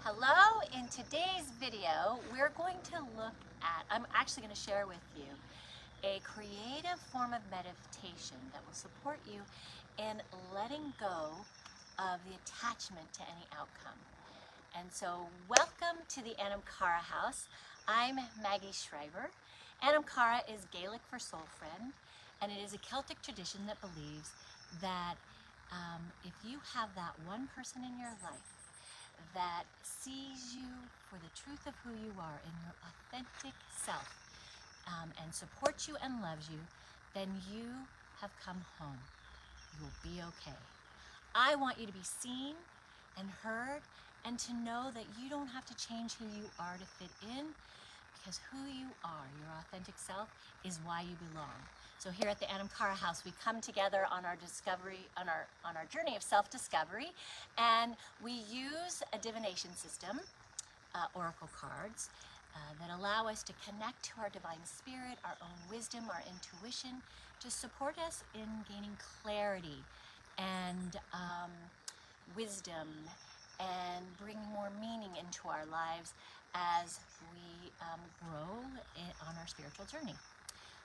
Hello, in today's video we're going to look at, I'm actually going to share with you a creative form of meditation that will support you in letting go of the attachment to any outcome. And so welcome to the Anam Cara House. I'm Maggie Schreiber. Anam Cara is Gaelic for soul friend, and it is a Celtic tradition that believes that if you have that one person in your life that sees you for the truth of who you are in your authentic self, and supports you and loves you, then you have come home. You'll be okay. I want you to be seen and heard, and to know that you don't have to change who you are to fit in, because who you are, your authentic self, is why you belong. So here at the Anam Cara House, we come together on our discovery, on our journey of self-discovery, and we use a divination system, oracle cards, that allow us to connect to our divine spirit, our own wisdom, our intuition, to support us in gaining clarity and wisdom, and bring more meaning into our lives as we grow on our spiritual journey.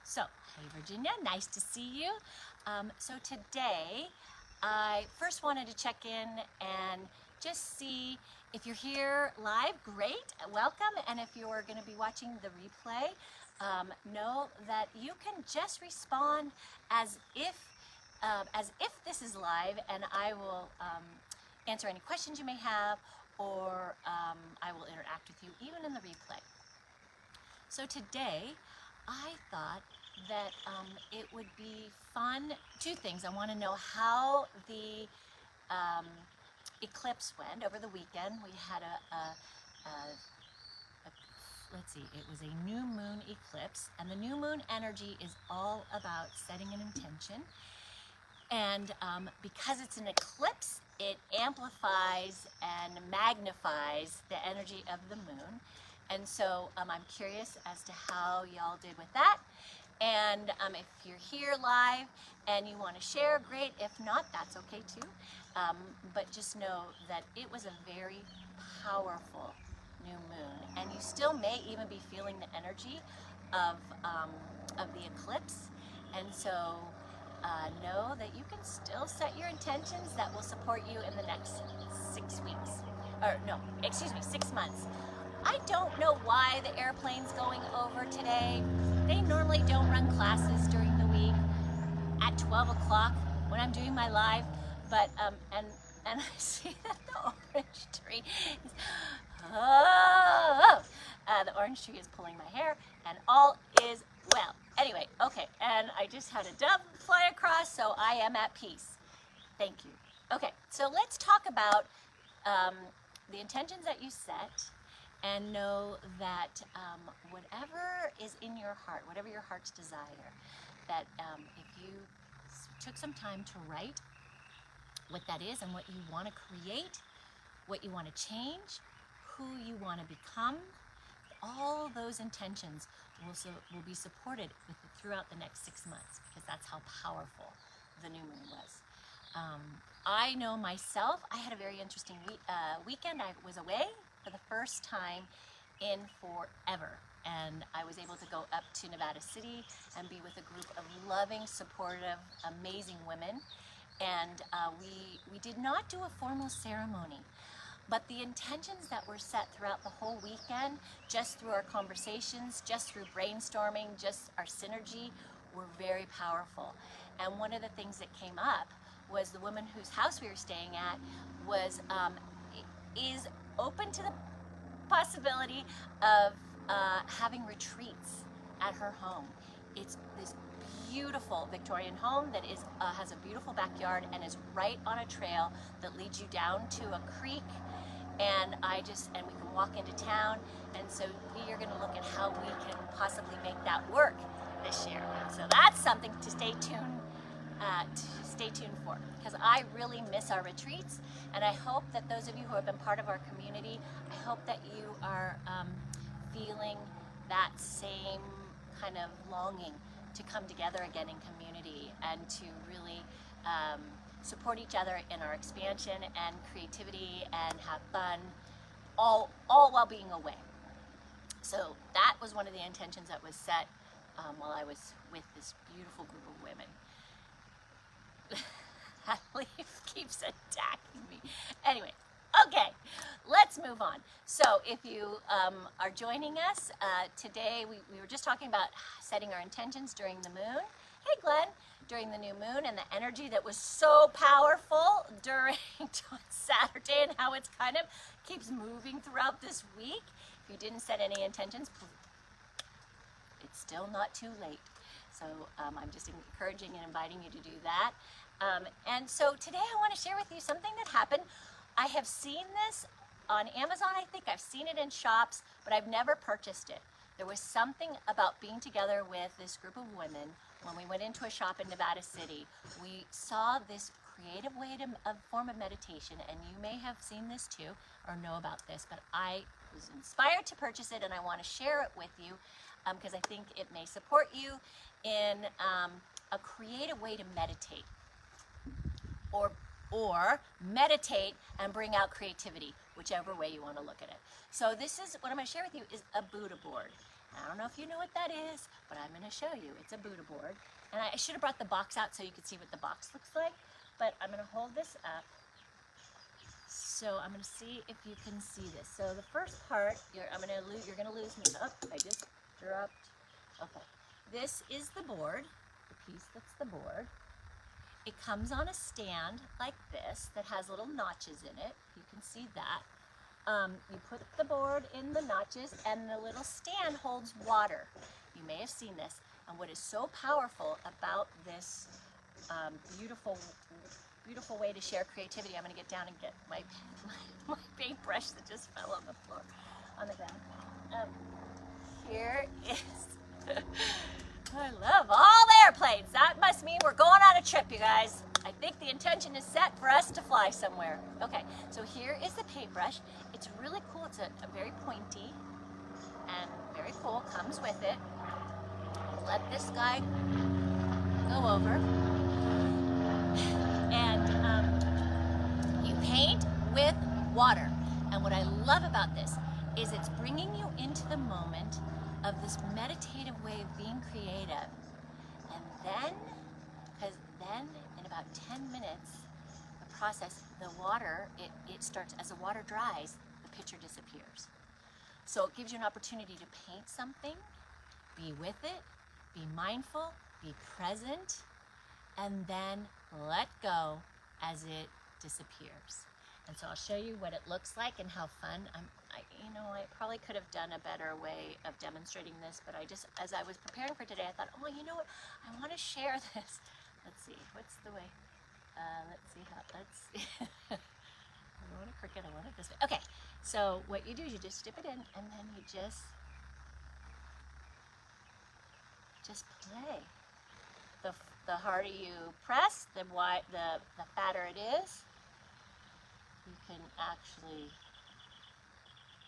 So, hey Virginia, nice to see you. So today, I first wanted to check in and just see if you're here live, great, welcome. And if you're going to be watching the replay, know that you can just respond as if this is live, and I will answer any questions you may have, or I will interact with you even in the replay. So today, I thought that it would be fun. Two things. I want to know how the eclipse went over the weekend. We had let's see, it was a new moon eclipse, and the new moon energy is all about setting an intention. And because it's an eclipse, it amplifies and magnifies the energy of the moon. And so I'm curious as to how y'all did with that. And if you're here live and you want to share, great. If not, that's okay too. But just know that it was a very powerful new moon, and you still may even be feeling the energy of the eclipse. And so know that you can still set your intentions that will support you in the next 6 weeks. Or no, excuse me, 6 months. I don't know why the airplane's going over today. They normally don't run classes during the week at 12 o'clock when I'm doing my live, but and I see that the orange tree is, the orange tree is pulling my hair, and all is well. Anyway, okay, and I just had a dove fly across, so I am at peace. Thank you. Okay, so let's talk about the intentions that you set, and know that whatever is in your heart, whatever your heart's desire, that if you took some time to write what that is and what you want to create, what you want to change, who you want to become, all those intentions will be supported throughout the next 6 months, because that's how powerful the new moon was. I know myself, I had a very interesting weekend. I was away for the first time in forever, and I was able to go up to Nevada City and be with a group of loving, supportive, amazing women. And we did not do a formal ceremony, but the intentions that were set throughout the whole weekend, just through our conversations, just through brainstorming, just our synergy, were very powerful. And one of the things that came up was the woman whose house we were staying at is open to the possibility of having retreats at her home. It's this beautiful Victorian home that has a beautiful backyard and is right on a trail that leads you down to a creek, and we can walk into town. And so we are going to look at how we can possibly make that work this year. So that's something to stay tuned for, because I really miss our retreats, and I hope that those of you who have been part of our community, I hope that you are feeling that same kind of longing to come together again in community, and to really support each other in our expansion and creativity, and have fun, all while being away. So that was one of the intentions that was set while I was with this beautiful group of women. That leaf keeps attacking me. Anyway, okay, let's move on. So if you are joining us today, we were just talking about setting our intentions during the moon. Hey Glenn, during the new moon and the energy that was so powerful during Saturday and how it's kind of keeps moving throughout this week. If you didn't set any intentions, it's still not too late. So I'm just encouraging and inviting you to do that. And so today I want to share with you something that happened. I have seen this on Amazon, I think. I've seen it in shops, but I've never purchased it. There was something about being together with this group of women when we went into a shop in Nevada City. We saw this creative way a form of meditation, and you may have seen this too or know about this, but I was inspired to purchase it and I want to share it with you because I think it may support you in a creative way to meditate or meditate and bring out creativity, whichever way you want to look at it. So this is what I'm going to share with you is a Buddha board. I don't know if you know what that is, but I'm going to show you. It's a Buddha board. And I should have brought the box out so you could see what the box looks like, but I'm going to hold this up. So I'm going to see if you can see this. So the first part, you're going to lose me. Oh, I just dropped. Okay. This is the board, the piece that's the board. It comes on a stand like this that has little notches in it. You can see that. You put the board in the notches and the little stand holds water. You may have seen this. And what is so powerful about this beautiful way to share creativity, I'm going to get down and get my paintbrush that just fell on the floor, on the ground. Here is, I love all airplanes. That must mean we're going on a trip, you guys. I think the intention is set for us to fly somewhere. Okay, so here is the paintbrush. It's really cool. It's a very pointy and very cool. Comes with it. Let this guy go over. And you paint with water. And what I love about this is it's bringing you into the moment of this meditative way of being creative. And then, because then in about 10 minutes, the process, the water, it starts, as the water dries, the picture disappears. So it gives you an opportunity to paint something, be with it, be mindful, be present, and then let go as it disappears. And so I'll show you what it looks like and how fun. I probably could have done a better way of demonstrating this, but as I was preparing for today, I thought, oh, you know what? I want to share this. Let's see, what's the way? Let's see. I don't want a cricket, I want it this way. Okay, so what you do is you just dip it in, and then you just play. The harder you press, the fatter it is. You can actually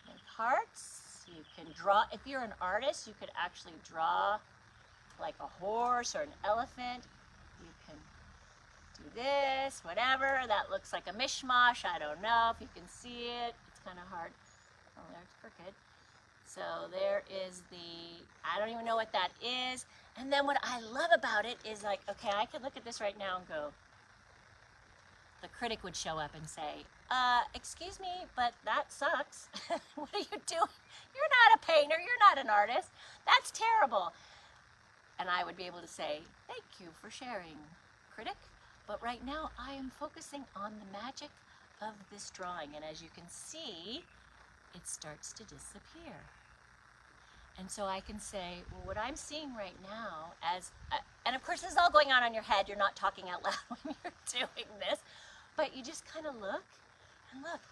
make hearts. You can draw. If you're an artist, you could actually draw like a horse or an elephant. You can do this, whatever. That looks like a mishmash. I don't know if you can see it. It's kind of hard. Oh, there's crooked. So there is I don't even know what that is. And then what I love about it is like, okay, I could look at this right now and go, the critic would show up and say, excuse me, but that sucks. What are you doing? You're not a painter, you're not an artist. That's terrible. And I would be able to say, thank you for sharing, critic. But right now I am focusing on the magic of this drawing. And as you can see, it starts to disappear. And so I can say, well, what I'm seeing right now and of course this is all going on in your head, you're not talking out loud when you're doing this, but you just kind of look,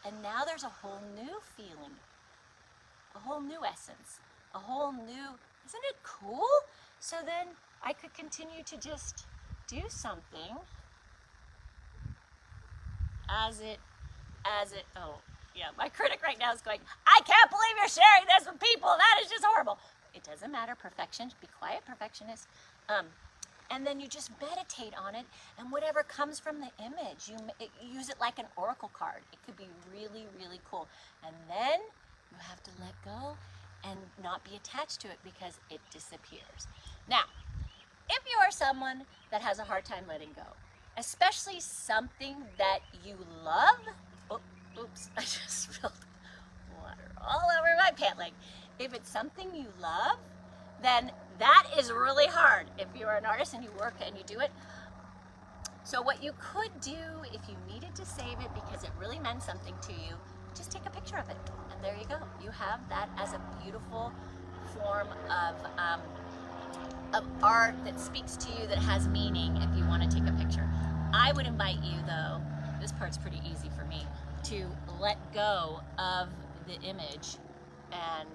and now there's a whole new feeling, a whole new essence, a whole new, isn't it cool? So then I could continue to just do something as it, oh, yeah, my critic right now is going, I can't believe you're sharing this with people. That is just horrible. It doesn't matter. Perfection. Be quiet, perfectionist. and then you just meditate on it, and whatever comes from the image, use it like an oracle card. It could be really, really cool. And then you have to let go and not be attached to it because it disappears. Now, if you are someone that has a hard time letting go, especially something that you love, oops, I just spilled water all over my pant leg. If it's something you love, then that is really hard if you're an artist and you work and you do it. So what you could do if you needed to save it because it really meant something to you, just take a picture of it. And there you go. You have that as a beautiful form of art that speaks to you, that has meaning if you want to take a picture. I would invite you, though, this part's pretty easy for me, to let go of the image and,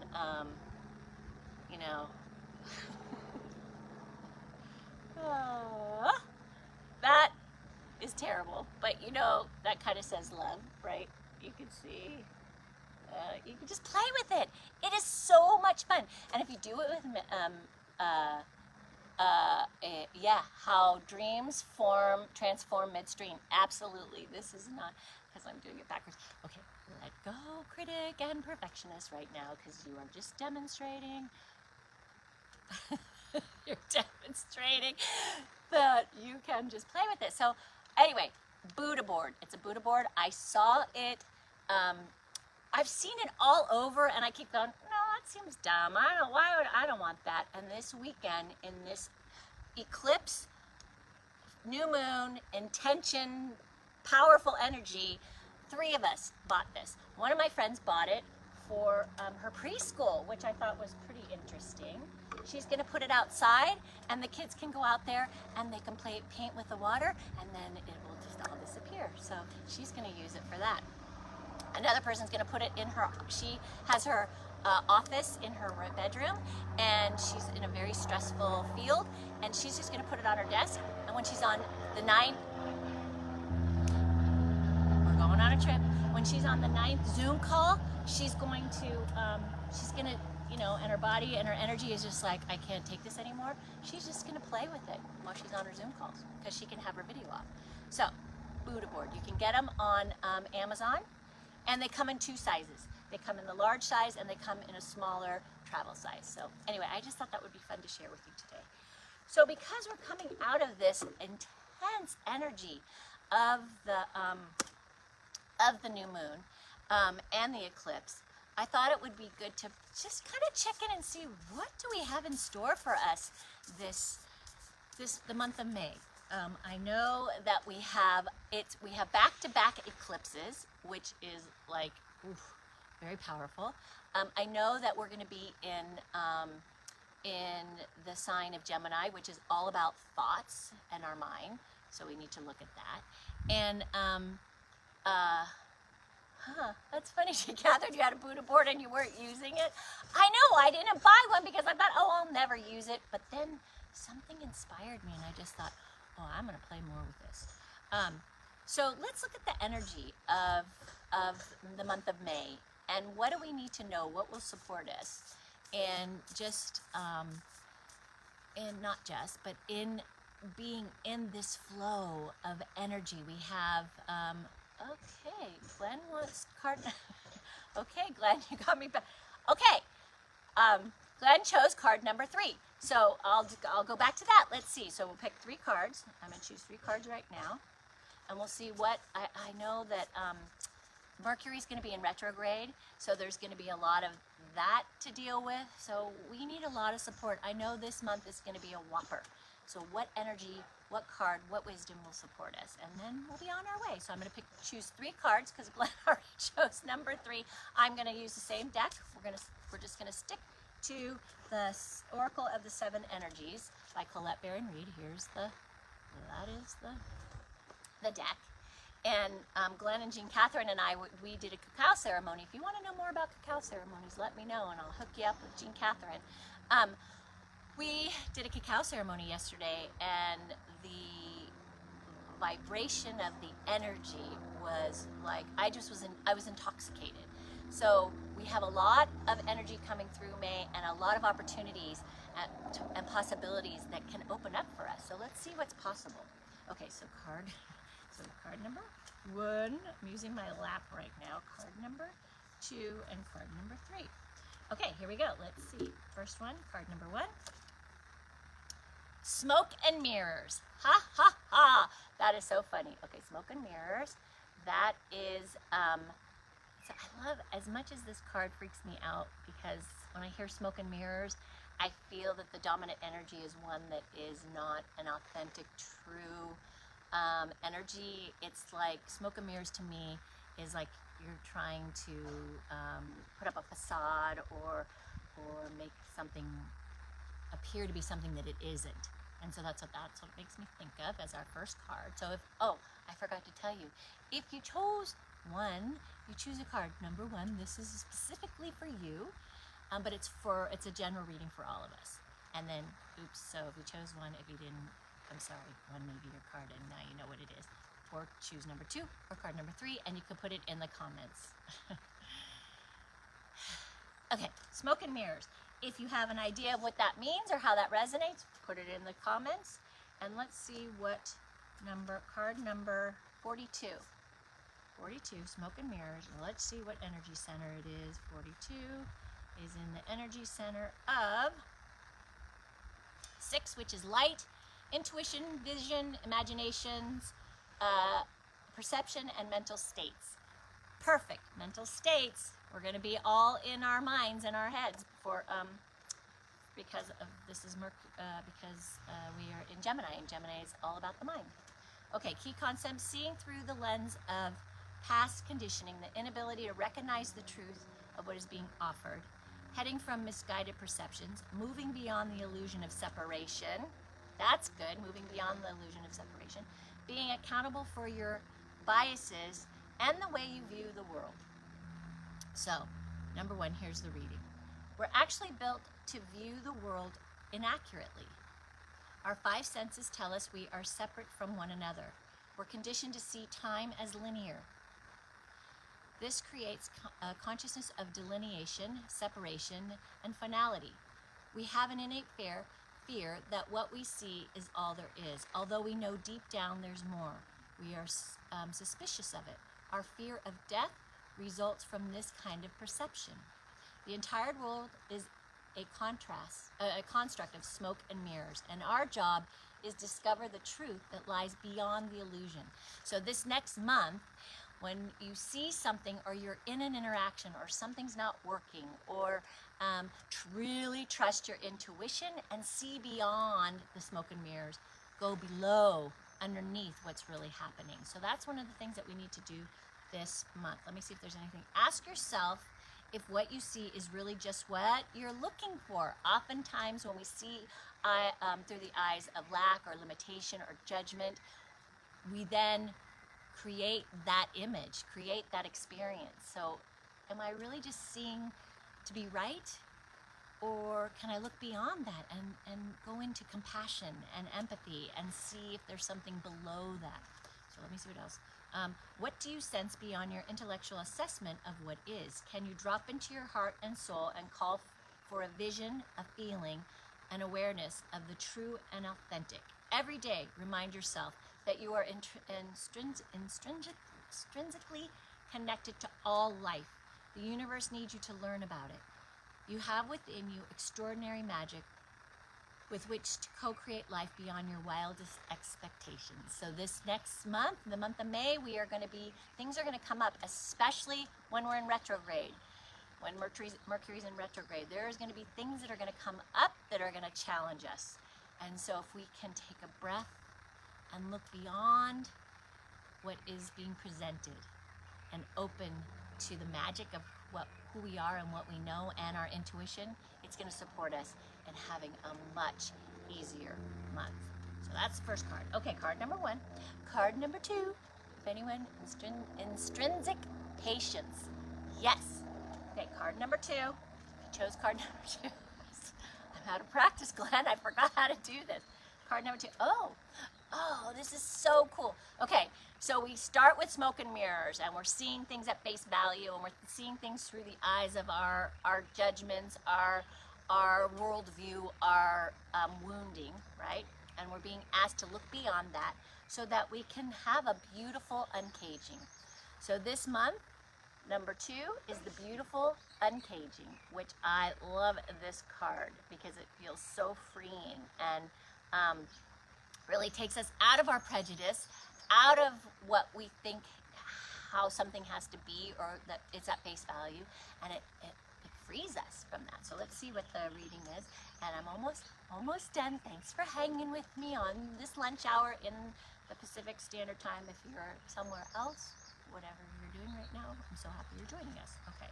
you know, that is terrible, but you know, that kind of says love, right? You can see, you can just play with it. It is so much fun. And if you do it with, yeah, how dreams transform midstream. Absolutely. This is not, because I'm doing it backwards. Okay, let go, critic and perfectionist right now, because you are just demonstrating. You're demonstrating that you can just play with it. So anyway, Buddha board. It's a Buddha board. I saw it. I've seen it all over, and I keep going, no, that seems dumb. I don't want that. And this weekend, in this eclipse, new moon, intention, powerful energy, 3 of us bought this. One of my friends bought it for her preschool, which I thought was pretty interesting. She's going to put it outside, and the kids can go out there and they can paint with the water, and then it will just all disappear. So she's going to use it for that. Another person's going to put it in her, she has her office in her bedroom, and she's in a very stressful field, and she's just going to put it on her desk, and when she's on the 9th, we're going on a trip, when she's on the 9th Zoom call, she's going to, you know, and her body and her energy is just like, I can't take this anymore. She's just going to play with it while she's on her Zoom calls because she can have her video off. So, Buddha board. You can get them on Amazon, and they come in 2 sizes. They come in the large size, and they come in a smaller travel size. So anyway, I just thought that would be fun to share with you today. So because we're coming out of this intense energy of the new moon and the eclipse, I thought it would be good to just kind of check in and see what do we have in store for us the month of May. I know that we have back-to-back eclipses, which is like very powerful. I know that we're going to be in the sign of Gemini, which is all about thoughts and our mind. So we need to look at that. And that's funny, Catherine, you had a Buddha board and you weren't using it. I know, I didn't buy one because I thought, oh, I'll never use it. But then something inspired me, and I just thought, oh, I'm going to play more with this. So let's look at the energy of the month of May, and what do we need to know? What will support us? And just, but in being in this flow of energy, we have, okay, Glenn wants card. Okay, Glenn, you got me back. Okay, Glenn chose card number 3. So I'll go back to that. Let's see. So we'll pick 3 cards. I'm going to choose 3 cards right now. And we'll see what, I know that Mercury's going to be in retrograde. So there's going to be a lot of that to deal with. So we need a lot of support. I know this month is going to be a whopper. So what energy, what card, what wisdom will support us? And then we'll be on our way. So I'm going to choose 3 cards because Glenn already chose number 3. I'm going to use the same deck. We're just going to stick to the Oracle of the 7 Energies by Colette Baron Reid. That is the deck. And Glenn and Jean Catherine and I, we did a cacao ceremony. If you want to know more about cacao ceremonies, let me know and I'll hook you up with Jean Catherine. We did a cacao ceremony yesterday, and the vibration of the energy was like, I was intoxicated. So we have a lot of energy coming through May and a lot of opportunities, and possibilities that can open up for us. So let's see what's possible. Okay, so card number 1, I'm using my lap right now, card number 2, and card number 3. Okay, here we go. Let's see. First one, card number 1. Smoke and mirrors. Ha, ha, ha. That is so funny. Okay, smoke and mirrors. That is, so I love, as much as this card freaks me out, because when I hear smoke and mirrors, I feel that the dominant energy is one that is not an authentic, true energy. It's like smoke and mirrors to me is like you're trying to put up a facade or make something appear to be something that it isn't. And so that's what it makes me think of as our first card. So if, oh, I forgot to tell you, if you chose 1, you choose a card. Number 1, this is specifically for you, but it's a general reading for all of us. And then, oops, so if you chose 1, if you didn't, I'm sorry, 1 may be your card, and now you know what it is. Or choose number 2 or card number 3, and you can put it in the comments. Okay, smoke and mirrors. If you have an idea of what that means or how that resonates, put it in the comments. And let's see what card number 42. 42, smoke and mirrors. Let's see what energy center it is. 42 is in the energy center of 6, which is light, intuition, vision, imaginations, perception, and mental states. Perfect. Mental states. We're going to be all in our minds and our heads because we are in Gemini, and Gemini is all about the mind. Okay, key concepts: seeing through the lens of past conditioning, the inability to recognize the truth of what is being offered, heading from misguided perceptions, moving beyond the illusion of separation. That's good, moving beyond the illusion of separation, being accountable for your biases and the way you view the world. So, number 1, here's the reading. We're actually built to view the world inaccurately. Our 5 senses tell us we are separate from one another. We're conditioned to see time as linear. This creates a consciousness of delineation, separation, and finality. We have an innate fear that what we see is all there is, although we know deep down there's more. We are suspicious of it. Our fear of death results from this kind of perception. The entire world is a construct of smoke and mirrors, and our job is discover the truth that lies beyond the illusion. So this next month, when you see something or you're in an interaction or something's not working, or really trust your intuition and see beyond the smoke and mirrors, go below, underneath what's really happening. So that's one of the things that we need to do this month. Let me see if there's anything. Ask yourself if what you see is really just what you're looking for. Oftentimes when we see through the eyes of lack or limitation or judgment, we then create that image, create that experience. So am I really just seeing to be right? Or can I look beyond that and go into compassion and empathy and see if there's something below that? So let me see what else. What do you sense beyond your intellectual assessment of what is? Can you drop into your heart and soul and call for a vision, a feeling, an awareness of the true and authentic? Every day, remind yourself that you are intrinsically connected to all life. The universe needs you to learn about it. You have within you extraordinary magic with which to co-create life beyond your wildest expectations. So this next month, the month of May, things are going to come up, especially when we're in retrograde. When Mercury's in retrograde, there's going to be things that are going to come up that are going to challenge us. And so if we can take a breath and look beyond what is being presented and open to the magic of who we are and what we know and our intuition, it's going to support us in having a much easier month. So that's the first card. Okay, card number 1. Card number 2, if anyone, intrinsic patience. Yes. Okay, card number 2. You chose card number 2. I'm out of practice, Glenn. I forgot how to do this. Card number 2. Oh, this is so cool. Okay, so we start with smoke and mirrors, and we're seeing things at face value, and we're seeing things through the eyes of our judgments, our our worldview, our wounding, right? And we're being asked to look beyond that so that we can have a beautiful uncaging. So this month, number 2 is the beautiful uncaging, which I love this card because it feels so freeing and really takes us out of our prejudice, out of what we think how something has to be or that it's at face value, and it frees us from that. So let's see what the reading is. And I'm almost done. Thanks for hanging with me on this lunch hour in the Pacific Standard Time. If you're somewhere else, whatever you're doing right now, I'm so happy you're joining us. Okay,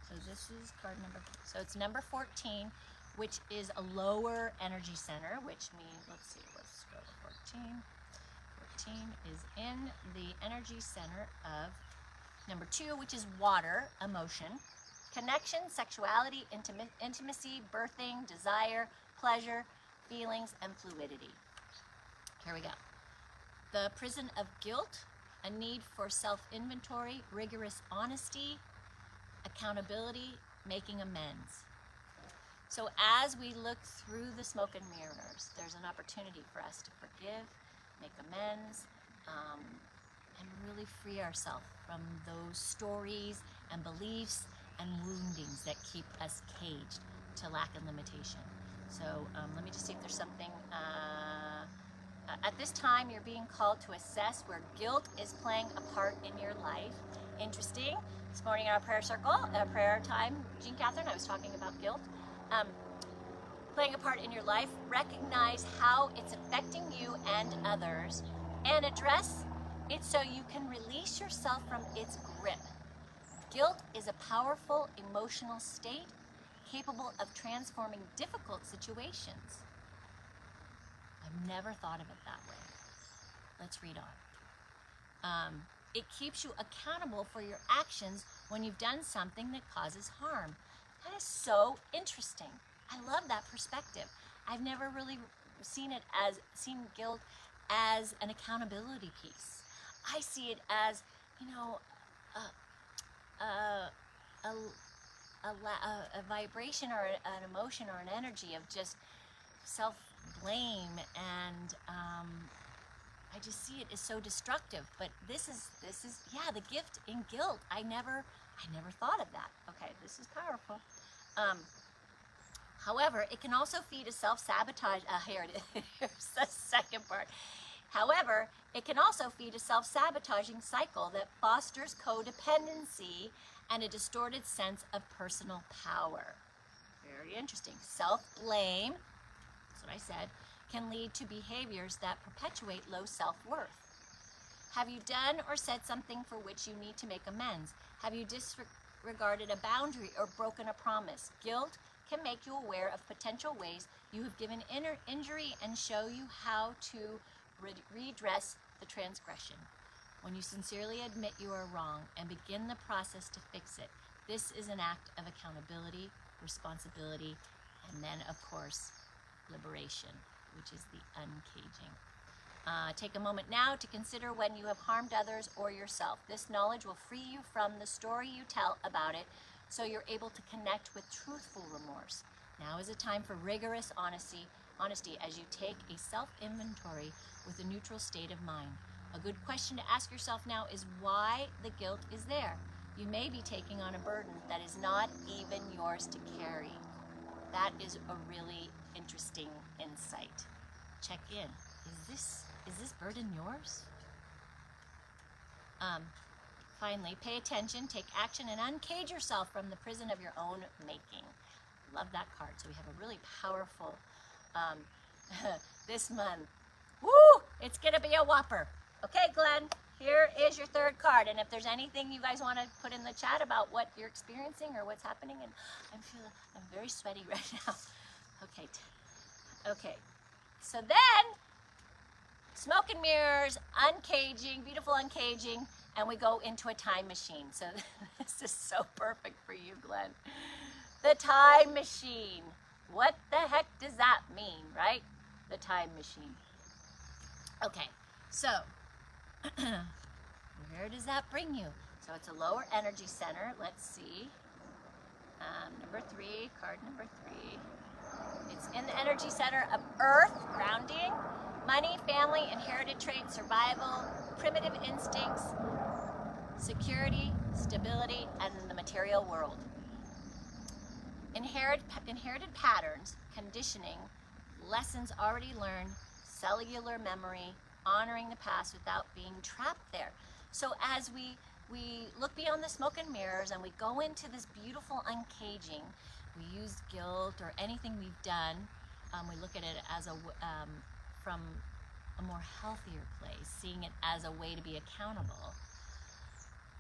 so this is card number, so it's number 14, which is a lower energy center, which means, let's go to 14. 14 is in the energy center of number 2, which is water, emotion, connection, sexuality, intimacy, birthing, desire, pleasure, feelings, and fluidity. Here we go. The prison of guilt, a need for self-inventory, rigorous honesty, accountability, making amends. So as we look through the smoke and mirrors, there's an opportunity for us to forgive, make amends, and really free ourselves from those stories and beliefs and woundings that keep us caged to lack and limitation. So let me just see if there's something. At this time, you're being called to assess where guilt is playing a part in your life. Interesting. This morning in our prayer circle, prayer time, Jean Catherine, I was talking about guilt. Playing a part in your life, recognize how it's affecting you and others, and address it so you can release yourself from its grip. Guilt is a powerful emotional state capable of transforming difficult situations. I've never thought of it that way. Let's read on. It keeps you accountable for your actions when you've done something that causes harm. That is so interesting. I love that perspective. I've never really seen guilt as an accountability piece. I see it as, a vibration or an emotion or an energy of just self-blame, and I just see it as so destructive. But this is the gift in guilt. I never thought of that. Okay, this is powerful. However, it can also feed a self-sabotage. Here it is. Here's the second part. However, it can also feed a self-sabotaging cycle that fosters codependency and a distorted sense of personal power. Very interesting. Self-blame, that's what I said, can lead to behaviors that perpetuate low self-worth. Have you done or said something for which you need to make amends? Have you disregarded a boundary or broken a promise? Guilt can make you aware of potential ways you have given injury and show you how to redress the transgression. When you sincerely admit you are wrong and begin the process to fix it, this is an act of accountability, responsibility, and then, of course, liberation, which is the uncaging. Take a moment now to consider when you have harmed others or yourself. This knowledge will free you from the story you tell about it, so you're able to connect with truthful remorse. Now is a time for rigorous honesty as you take a self-inventory with a neutral state of mind. A good question to ask yourself now is why the guilt is there. You may be taking on a burden that is not even yours to carry. That is a really interesting insight. Check in. Is this burden yours? Finally, pay attention, take action, and uncage yourself from the prison of your own making. Love that card. So we have a really powerful this month. Woo! It's going to be a whopper. Okay, Glenn, here is your third card. And if there's anything you guys want to put in the chat about what you're experiencing or what's happening, and I'm very sweaty right now. Okay. So then, smoke and mirrors, uncaging, beautiful uncaging, and we go into a time machine. So this is so perfect for you, Glenn. The time machine. What the heck does that mean, right? The time machine. Okay, so where does that bring you? So it's a lower energy center. Let's see. Number 3, card number 3. It's in the energy center of Earth, grounding, money, family, inherited traits, survival, primitive instincts, security, stability, and the material world. Inherited patterns, conditioning, lessons already learned, cellular memory, honoring the past without being trapped there. So as we look beyond the smoke and mirrors and we go into this beautiful uncaging, we use guilt or anything we've done, we look at it as from a more healthier place, seeing it as a way to be accountable.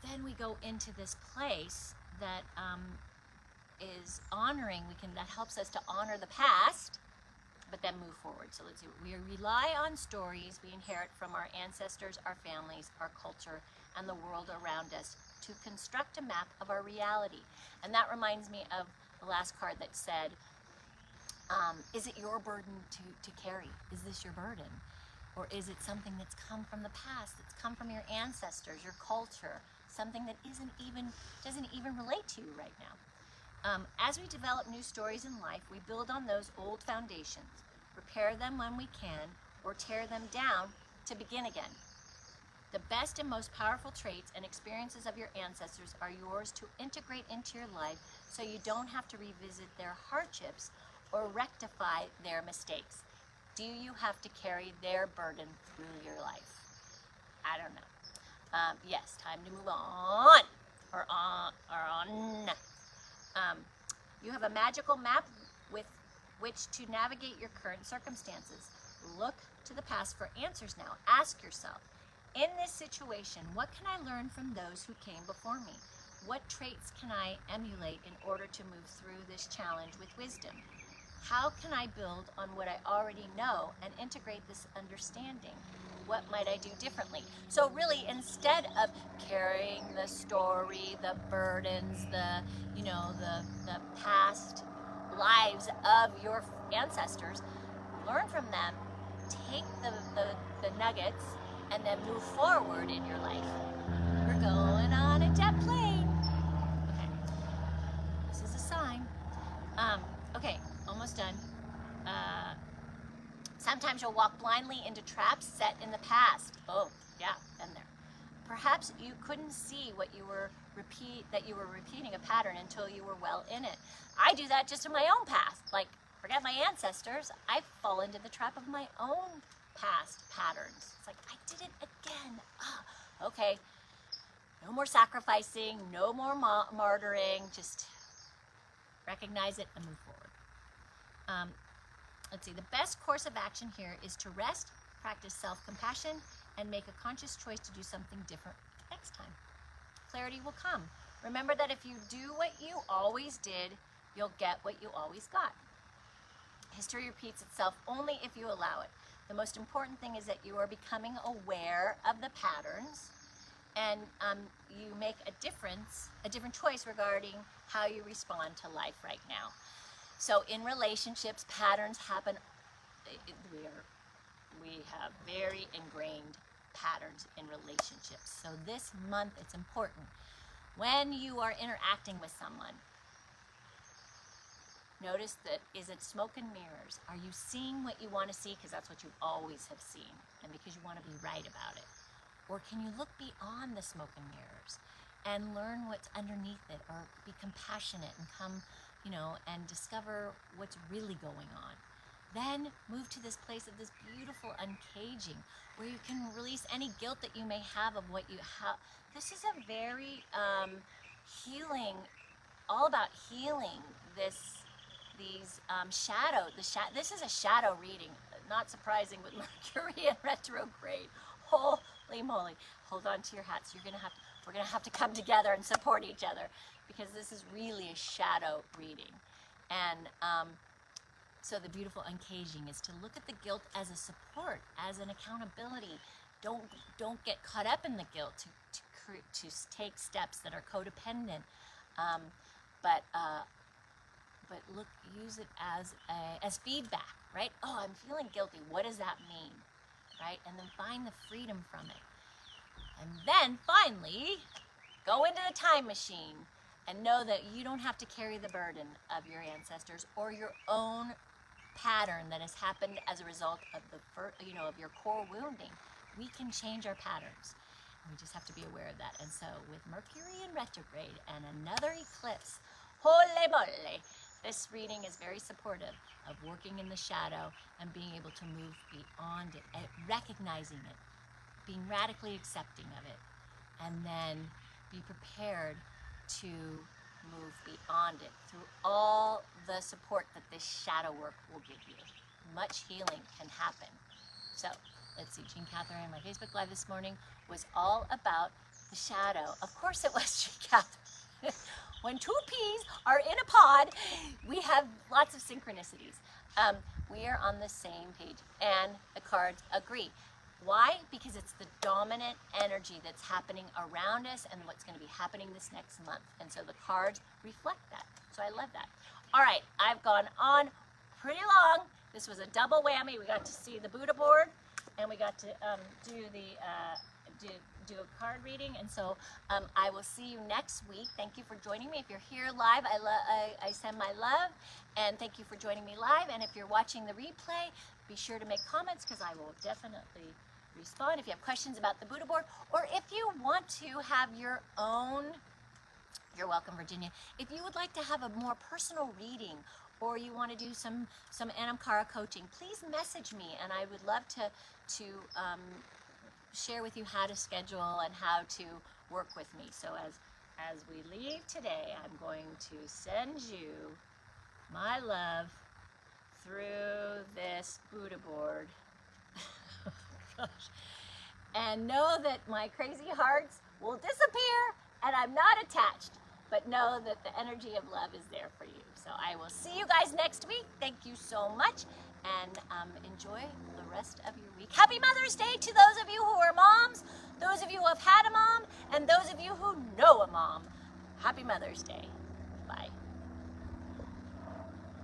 Then we go into this place that is honoring. That helps us to honor the past, but then move forward. So let's see. We rely on stories we inherit from our ancestors, our families, our culture, and the world around us to construct a map of our reality. And that reminds me of the last card that said, is it your burden to carry? Is this your burden? Or is it something that's come from the past, that's come from your ancestors, your culture, something that doesn't even relate to you right now? As we develop new stories in life, we build on those old foundations, repair them when we can, or tear them down to begin again. The best and most powerful traits and experiences of your ancestors are yours to integrate into your life so you don't have to revisit their hardships or rectify their mistakes. Do you have to carry their burden through your life? I don't know. Yes, time to move on. Or on. You have a magical map with which to navigate your current circumstances. Look to the past for answers now. Ask yourself, in this situation, what can I learn from those who came before me? What traits can I emulate in order to move through this challenge with wisdom? How can I build on what I already know and integrate this understanding? What might I do differently? So really, instead of carrying the story, the burdens, the past lives of your ancestors, learn from them, take the nuggets, and then move forward in your life. We're going on a jet plane. Okay, this is a sign. Okay, almost done. Sometimes you'll walk blindly into traps set in the past. Oh, yeah, been there. Perhaps you couldn't see that you were repeating a pattern until you were well in it. I do that just in my own past. Like, forget my ancestors, I fall into the trap of my own past patterns. It's like, I did it again. Okay. No more sacrificing, no more martyring, just recognize it and move forward. Let's see, the best course of action here is to rest, practice self-compassion, and make a conscious choice to do something different next time. Clarity will come. Remember that if you do what you always did, you'll get what you always got. History repeats itself only if you allow it. The most important thing is that you are becoming aware of the patterns, and you make a different choice regarding how you respond to life right now. So in relationships, patterns happen. We have very ingrained patterns in relationships. So this month, it's important. When you are interacting with someone, notice that, is it smoke and mirrors? Are you seeing what you want to see because that's what you always have seen and because you want to be right about it? Or can you look beyond the smoke and mirrors and learn what's underneath it, or be compassionate and come, and discover what's really going on? Then move to this place of this beautiful uncaging where you can release any guilt that you may have of what you have. This is a very healing, all about healing this is a shadow reading. Not surprising with Mercury in retrograde. Holy moly. Hold on to your hats. We're gonna have to come together and support each other, because this is really a shadow reading. And so the beautiful uncaging is to look at the guilt as a support, as an accountability. Don't get caught up in the guilt to take steps that are codependent, but use it as feedback, right? Oh, I'm feeling guilty. What does that mean, right? And then find the freedom from it. And then finally, go into the time machine and know that you don't have to carry the burden of your ancestors or your own pattern that has happened as a result of of your core wounding, we can change our patterns. We just have to be aware of that. And so with Mercury in retrograde and another eclipse, holy moly, this reading is very supportive of working in the shadow and being able to move beyond it, recognizing it, being radically accepting of it, and then be prepared to move beyond it through all the support that this shadow work will give you. Much healing can happen. So let's see, Jean Catherine, my Facebook Live this morning was all about the shadow. Of course it was, Jean Catherine. When two peas are in a pod, we have lots of synchronicities. We are on the same page, and the cards agree. Why? Because it's the dominant energy that's happening around us and what's going to be happening this next month. And so the cards reflect that. So I love that. All right, I've gone on pretty long. This was a double whammy. We got to see the Buddha board, and we got to do a card reading. And so I will see you next week. Thank you for joining me. If you're here live, I send my love, and thank you for joining me live. And if you're watching the replay, be sure to make comments, because I will definitely respond. If you have questions about the Buddha board, or if you want to have your own, you're welcome, Virginia. If you would like to have a more personal reading, or you want to do some Anam Cara coaching, please message me, and I would love to share with you how to schedule and how to work with me. So as we leave today, I'm going to send you my love through this Buddha board. Gosh. And know that my crazy hearts will disappear, and I'm not attached, but know that the energy of love is there for you. So I will see you guys next week. Thank you so much, and enjoy the rest of your week. Happy Mother's Day to those of you who are moms, those of you who have had a mom, and those of you who know a mom. Happy Mother's Day. Bye.